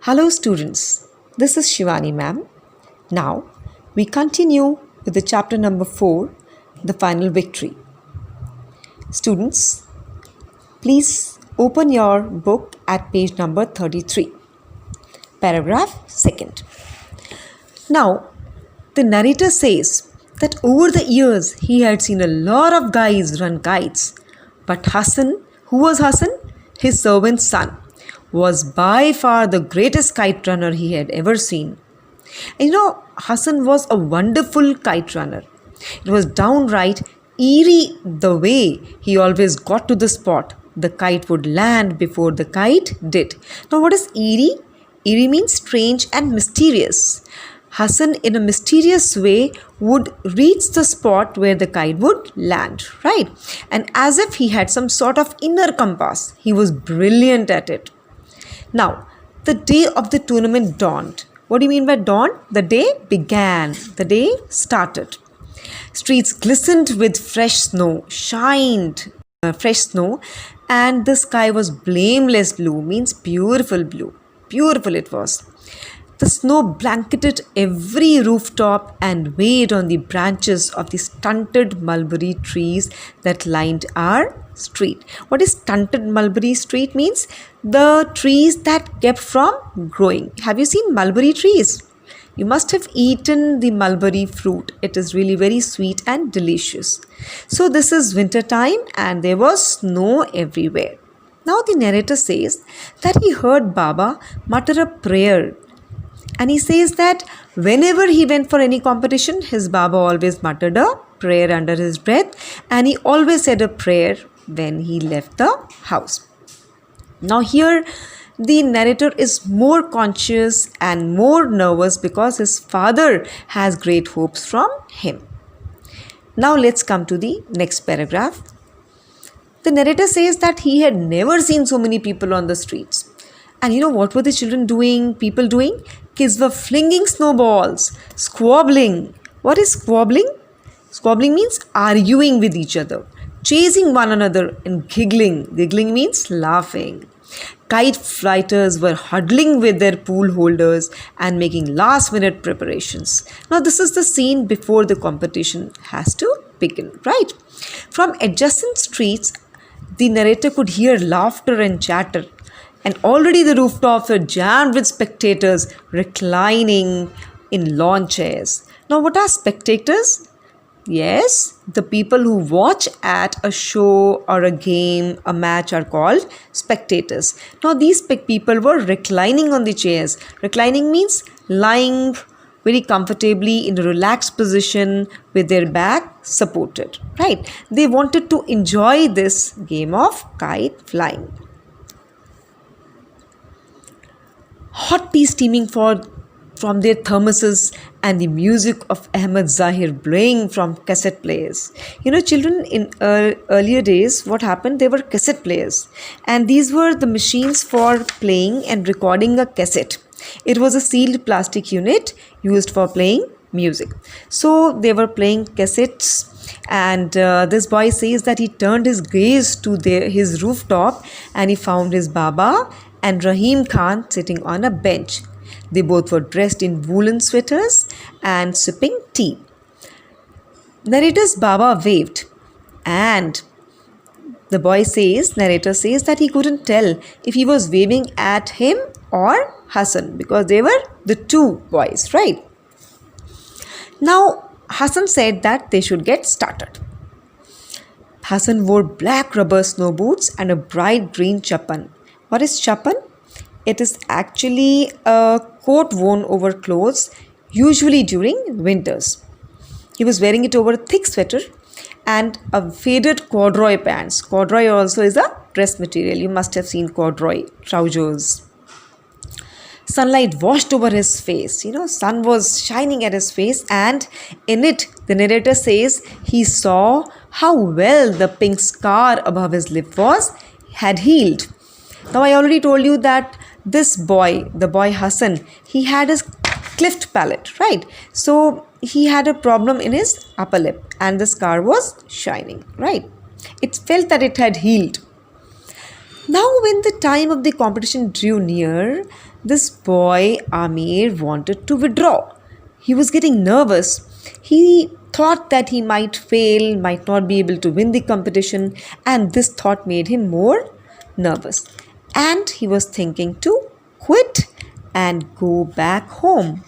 Hello students, this is Shivani ma'am. Now we continue with the chapter number 4, the final victory. Students, please open your book at page number 33, paragraph 2nd. Now the narrator says that over the years he had seen a lot of guys run kites, but Hassan, who was Hassan? His servant's son, was by far the greatest kite runner he had ever seen. And Hassan was a wonderful kite runner. It was downright eerie the way he always got to the spot the kite would land before the kite did. Now, what is eerie? Eerie means strange and mysterious. Hassan, in a mysterious way, would reach the spot where the kite would land, right? And as if he had some sort of inner compass, he was brilliant at it. Now, the day of the tournament dawned. What do you mean by dawn? The day began. The day started. Streets glistened with fresh snow, fresh snow, and the sky was blameless blue, means beautiful blue. Beautiful it was. The snow blanketed every rooftop and weighed on the branches of the stunted mulberry trees that lined our street. What is stunted mulberry street means? The trees that kept from growing. Have you seen mulberry trees? You must have eaten the mulberry fruit. It is really very sweet and delicious. So this is winter time and there was snow everywhere. Now the narrator says that he heard Baba mutter a prayer. And he says that whenever he went for any competition, his Baba always muttered a prayer under his breath, and he always said a prayer when he left the house. Now here the narrator is more conscious and more nervous because his father has great hopes from him. Now let's come to the next paragraph. The narrator says that he had never seen so many people on the streets. And what were the children doing, people doing? Kids were flinging snowballs, squabbling. What is squabbling? Squabbling means arguing with each other, chasing one another and giggling. Giggling means laughing. Kite flighters were huddling with their pool holders and making last-minute preparations. Now this is the scene before the competition has to begin, right? From adjacent streets, the narrator could hear laughter and chatter. And already the rooftops were jammed with spectators reclining in lawn chairs. Now, what are spectators? Yes, the people who watch at a show or a game, a match are called spectators. Now, these people were reclining on the chairs. Reclining means lying very comfortably in a relaxed position with their back supported, right? They wanted to enjoy this game of kite flying. Hot tea steaming from their thermoses and the music of Ahmed Zahir blowing from cassette players. Children in earlier days, what happened? They were cassette players. And these were the machines for playing and recording a cassette. It was a sealed plastic unit used for playing music. So they were playing cassettes. And this boy says that he turned his gaze to his rooftop and he found his Baba and Rahim Khan sitting on a bench. They both were dressed in woolen sweaters and sipping tea. Narrator's Baba waved, and the narrator says that he couldn't tell if he was waving at him or Hassan because they were the two boys, right? Now Hassan said that they should get started. Hassan wore black rubber snow boots and a bright green chappan. What is chappan? It is actually a coat worn over clothes, usually during winters. He was wearing it over a thick sweater and a faded corduroy pants. Corduroy also is a dress material. You must have seen corduroy trousers. Sunlight washed over his face. Sun was shining at his face, and in it, the narrator says he saw how well the pink scar above his lip had healed. Now, I already told you that this boy, the boy Hassan, he had his cleft palate, right? So, he had a problem in his upper lip and the scar was shining, right? It felt that it had healed. Now, when the time of the competition drew near, this boy Amir wanted to withdraw. He was getting nervous. He thought that he might fail, might not be able to win the competition, and this thought made him more nervous. And he was thinking to quit and go back home.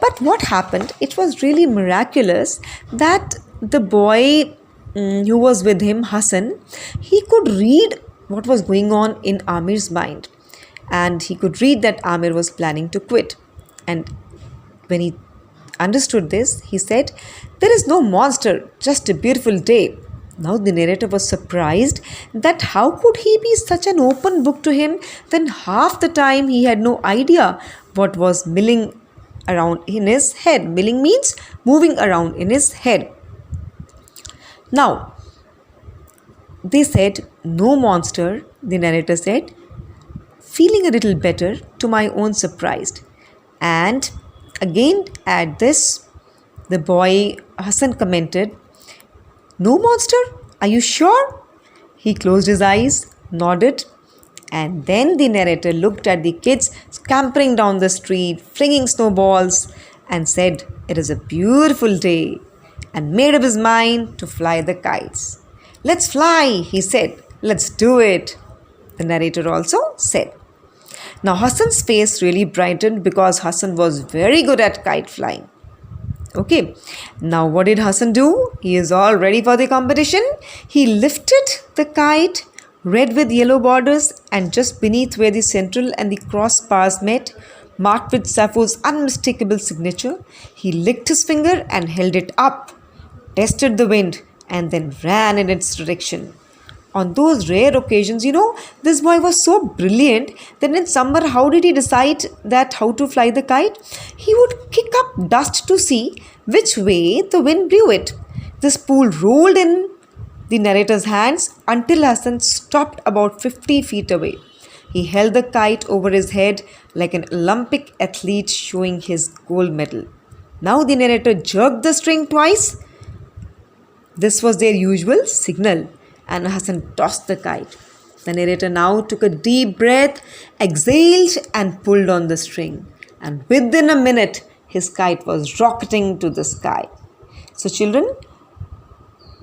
But what happened? It was really miraculous that the boy who was with him, Hassan, he could read what was going on in Amir's mind. And he could read that Amir was planning to quit. And when he understood this, he said, "There is no monster, just a beautiful day." Now the narrator was surprised that how could he be such an open book to him, then half the time he had no idea what was milling around in his head. Milling means moving around in his head. Now, they said, "No monster," the narrator said, feeling a little better to my own surprise. And again at this, the boy Hassan commented, "No monster? Are you sure?" He closed his eyes, nodded, and then the narrator looked at the kids scampering down the street, flinging snowballs, and said, "It is a beautiful day," and made up his mind to fly the kites. "Let's fly," he said. "Let's do it," the narrator also said. Now Hassan's face really brightened because Hassan was very good at kite flying. Okay, now what did Hassan do? He is all ready for the competition. He lifted the kite, red with yellow borders, and just beneath where the central and the crossbars met, marked with Safo's unmistakable signature, he licked his finger and held it up, tested the wind, and then ran in its direction. On those rare occasions, this boy was so brilliant that in summer, how did he decide that how to fly the kite? He would kick up dust to see which way the wind blew it. The spool rolled in the narrator's hands until Hassan stopped about 50 feet away. He held the kite over his head like an Olympic athlete showing his gold medal. Now the narrator jerked the string twice. This was their usual signal, and Hassan tossed the kite. The narrator now took a deep breath, exhaled, and pulled on the string. And within a minute, his kite was rocketing to the sky. So children,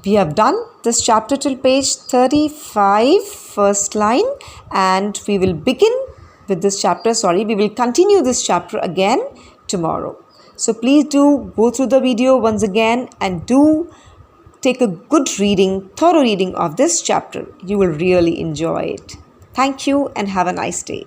we have done this chapter till page 35, first line, and we will begin with this chapter. We will continue this chapter again tomorrow. So please do go through the video once again and do take a good reading, thorough reading of this chapter. You will really enjoy it. Thank you and have a nice day.